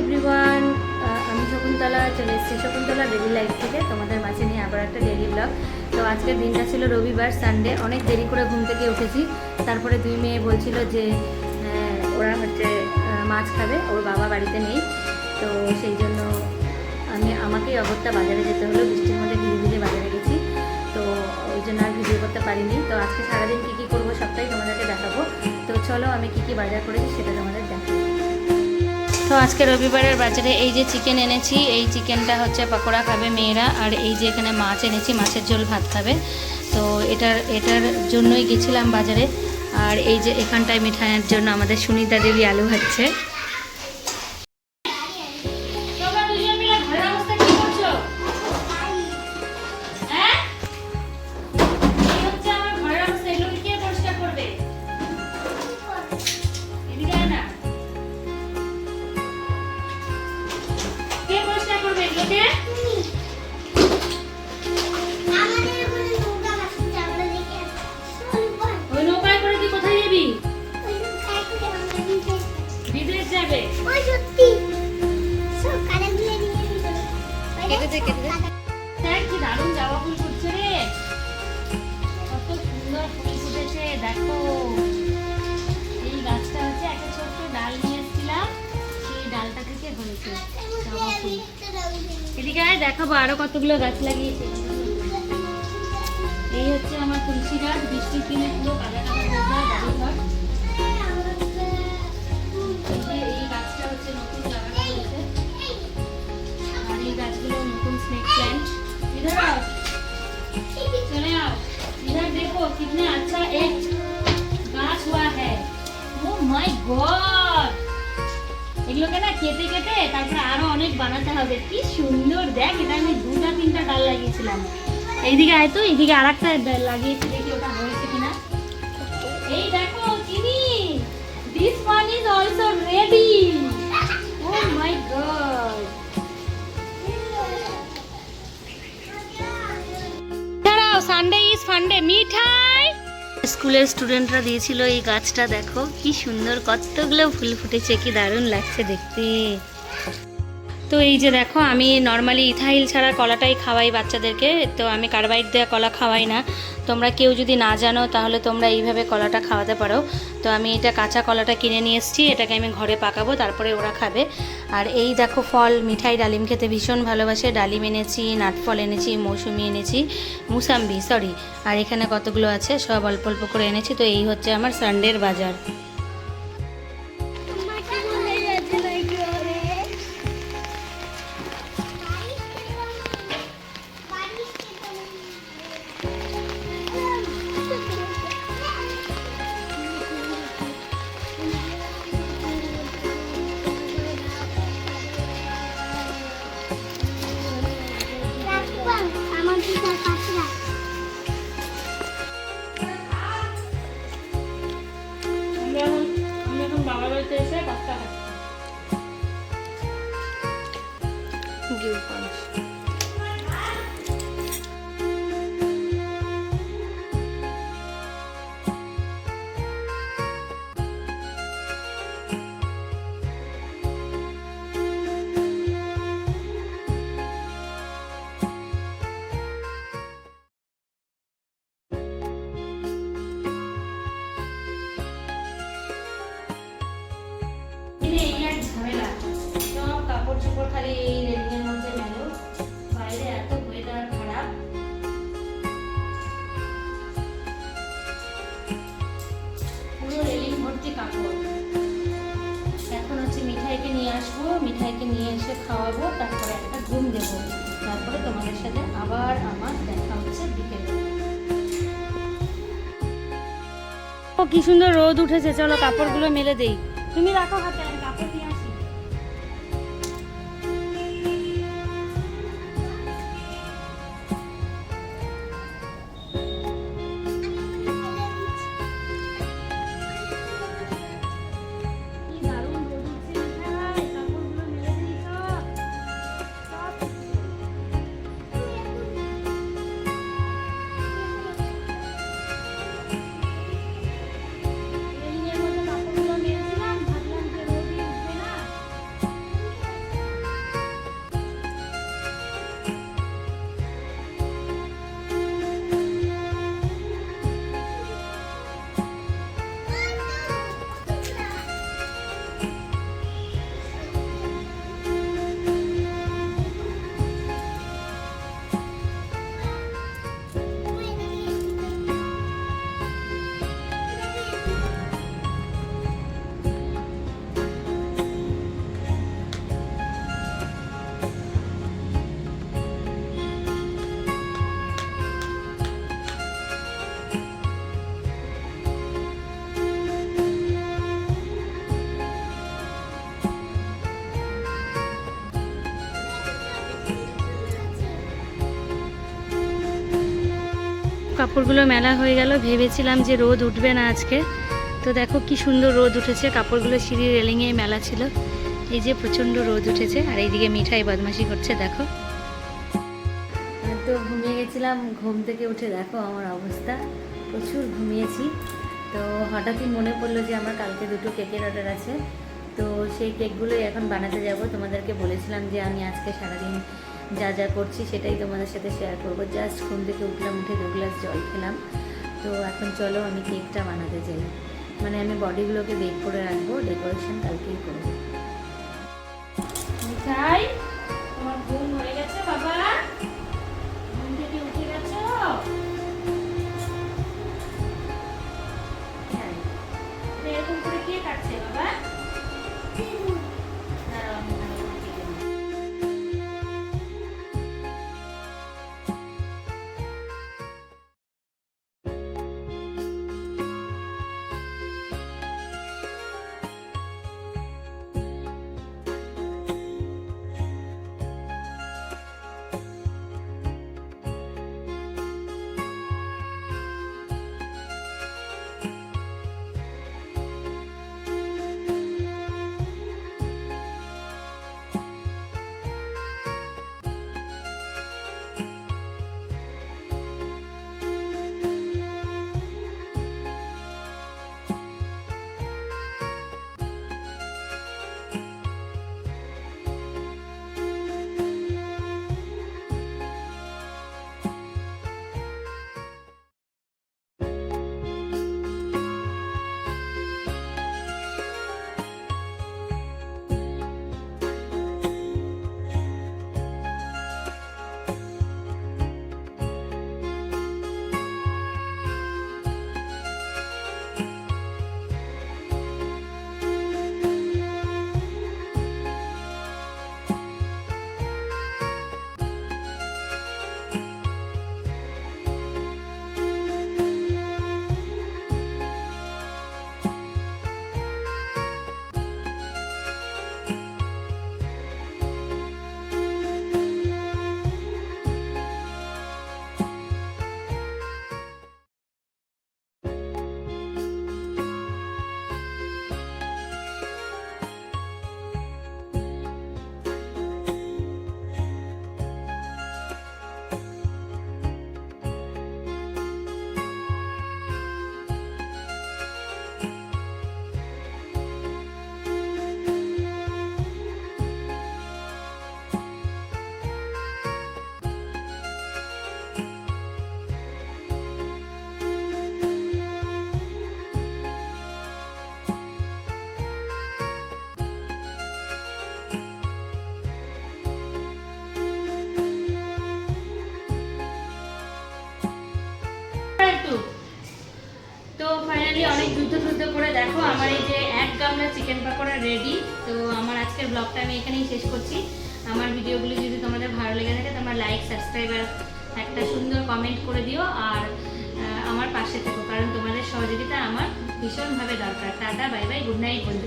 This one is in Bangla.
এভরিওয়ান, আমি শকুন্তলা চলে এসেছি শকুন্তলা ডেলি লাইফ থেকে তোমাদের মাঝে নিয়ে আবার একটা ডেলি ব্লগ। তো আজকের দিনটা ছিল রবিবার, সানডে। অনেক দেরি করে ঘুম থেকে উঠেছি। তারপরে দুই মেয়ে বলছিল যে ওরা মাছ খাবে, ওর বাবা বাড়িতে নেই। তো সেই জন্য আমাকেই অগত্যা বাজারে যেতে হলো। বৃষ্টির মধ্যে ভিজে ভিজে বাজারে গেছি, তো ওই জন্য আর ভিডিও করতে পারিনি। তো আজকে সারাদিন কী কী করবো সবটাই তোমাদেরকে দেখাবো। তো চলো আমি কী কী বাজার করেছি সেটা তোমাদের দেখাবো। তো আজকে রবিবারের বাজারে এই যে চিকেন এনেছি, এই চিকেনটা হচ্ছে পকোড়া খাবে মেয়েরা। আর এই যে এখানে মাছ এনেছি, মাছের ঝোল ভাত খাবে। তো এটার জন্যই গেছিলাম বাজারে। আর এই যে এখানটায় মিঠাইয়ের জন্য আমাদের সুনিতা দেবী আলু ভাজছে। দারুণ জবা ফুল ফুটছে রে, কত সুন্দর ফুল ফুটেছে দেখো। এই গাছটা হচ্ছে একটা ছোট্ট ডাল নিয়ে এসেছিলাম, সেই ডালটা থেকে হয়েছে জবা ফুল। এদিকে দেখাবো আরো কতগুলো গাছ লাগিয়েছে। এই হচ্ছে আমার তুলসী গাছ, বৃষ্টির দিনে পুরো কাদা কাদা হয়ে যায় বাড়ি ঘর। এই গাছটা হচ্ছে নতুন লাগানো হয়েছে। আর এই গাছগুলো নতুন স্নেক প্ল্যান্ট। इधर आओ, चले आओ, इधर देखो कितने अच्छा एक गाछ हुआ है। ओ माय गॉड, এগুলোকে না কেটে কেটে তারপরে আরো অনেক বানাতে হবে। কি সুন্দর দেখ, এটা আমি দুটা তিনটা ডাল লাগিয়েছিলাম। এইদিকে আয় তো, এইদিকে আরেকটা ডাল লাগিয়েছি, দেখি ওটা হয়েছে কিনা। এই দেখো চিনি, this one is also ready. Oh my god, Sunday is funday. মিঠাই স্কুলের স্টুডেন্টরা দিয়েছিল এই গাছটা, দেখো কি সুন্দর, কতগুলো ফুল ফুটেছে, কি দারুণ লাগছে দেখতে। তো এই যে দেখো, আমি নর্মালি ইথাইল ছাড়া কলাটাই খাওয়াই বাচ্চাদেরকে। তো আমি কার্বাইড দেওয়া কলা খাওয়াই না। তোমরা কেউ যদি না জানো তাহলে তোমরা এইভাবে কলাটা খাওয়াতে পারো। তো আমি এটা কাঁচা কলাটা কিনে নিয়ে এসেছি, এটাকে আমি ঘরে পাকাবো, তারপরে ওরা খাবে। আর এই দেখো ফল, মিঠাই ডালিম খেতে ভীষণ ভালোবাসে। ডালিম এনেছি, নাটফল এনেছি, মৌসুমি এনেছি, মুসাম্বি সরি। আর এখানে কতগুলো আছে, সব অল্প অল্প করে এনেছি। তো এই হচ্ছে আমার সানডের বাজার। বাবা বাড়িতে এসে বাচ্চা খালি এই রেলিংয়ের মধ্যে মেলো, বাইরে এত ওয়েদার খারাপ। পুরো রেলিং ভর্তি কাপড়। এখন হচ্ছে মিঠাইকে নিয়ে আসবো, মিঠাইকে নিয়ে এসে খাওয়াবো, তারপরে একটা ঘুম দেবো। তারপরে তোমাদের সাথে আবার আমার দেখা হচ্ছে বিকেলে। ও কি সুন্দর রোদ উঠেছে, চলো কাপড়গুলো মেলে দেই। তুমি রাখো হাতে, আমি কাপড় দিয়ে আসি। কাপড়গুলো মেলা হয়ে গেল। ভেবেছিলাম যে রোদ উঠবে না আজকে, তো দেখো কি সুন্দর রোদ উঠেছে। কাপড়গুলো সিঁড়ির রেলিংয়ে মেলা ছিল, এই যে প্রচণ্ড রোদ উঠেছে। আর এইদিকে মিঠাই বদমাশি করছে দেখো। তো ঘুমিয়ে গেছিলাম, ঘুম থেকে উঠে দেখো আমার অবস্থা, প্রচুর ঘুমিয়েছি। তো হঠাৎই মনে পড়লো যে আমার কালকে 2টো কেকের অর্ডার আছে, তো সেই কেকগুলোই এখন বানাতে যাব। তোমাদেরকে বলেছিলাম যে আমি আজকে সারাদিন যা যা করছি সেটাই তোমাদের সাথে শেয়ার করবো। জাস্ট ঘুম থেকে উঠলাম, উঠে 2 গ্লাস জল খেলাম। তো এখন চলো আমি কেকটা বানাতে চাই, মানে আমি বডিগুলোকে বেক করে রাখবো, ডেকোরেশন কালকেই করবো। মিঠাই, তোমার ঘুম হয়ে গেছে বাবা? ঘুম থেকে উঠে গেছো? এরকম করে কে কাটছে বাবা? তো ফাইনালি অনেক যুদ্ধ করে দেখো আমার এই যে 1 গামলা চিকেন পাকোড়া রেডি। তো আমার আজকের ব্লগটা আমি এখানেই শেষ করছি। আমার ভিডিওগুলো যদি তোমাদের ভালো লেগে থাকে তোমরা লাইক, সাবস্ক্রাইব আর একটা সুন্দর কমেন্ট করে দিও। আর আমার পাশে থেকো, কারণ তোমাদের সহযোগিতা আমার ভীষণভাবে দরকার। Tata, bye bye, good night বন্ধু।